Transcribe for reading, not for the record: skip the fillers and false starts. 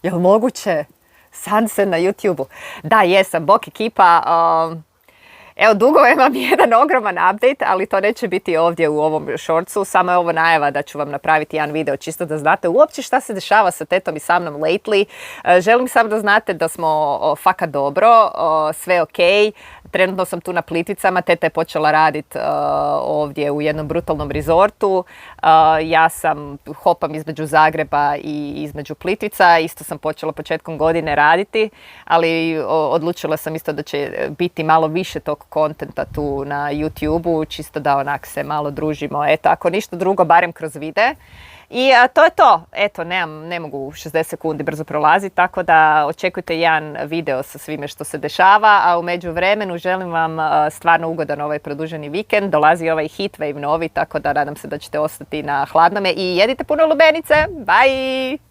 Jel moguće? Sunset na YouTube-u. Da, jesam, bok ekipa. Evo, dugo imam jedan ogroman update, ali to neće biti ovdje u ovom shortsu. Samo je ovo najava da ću vam napraviti jedan video čisto da znate uopće šta se dešava sa tetom i sa mnom lately. Želim samo da znate da smo fakat dobro, sve ok. Trenutno sam tu na Plitvicama, teta je počela raditi ovdje u jednom brutalnom rezortu. Ja hopam između Zagreba i između Plitvica. Isto sam počela početkom godine raditi, ali odlučila sam isto da će biti malo više tog kontenta tu na YouTube-u, čisto da onak se malo družimo. Eto, ako ništa drugo, barem kroz videe. I to je to. Eto, ne mogu 60 sekundi brzo prolaziti, tako da očekujte jedan video sa svime što se dešava, a u međuvremenu želim vam stvarno ugodan ovaj produženi vikend. Dolazi ovaj Heatwave novi, tako da nadam se da ćete ostati na hladnome i jedite puno lubenice. Bye!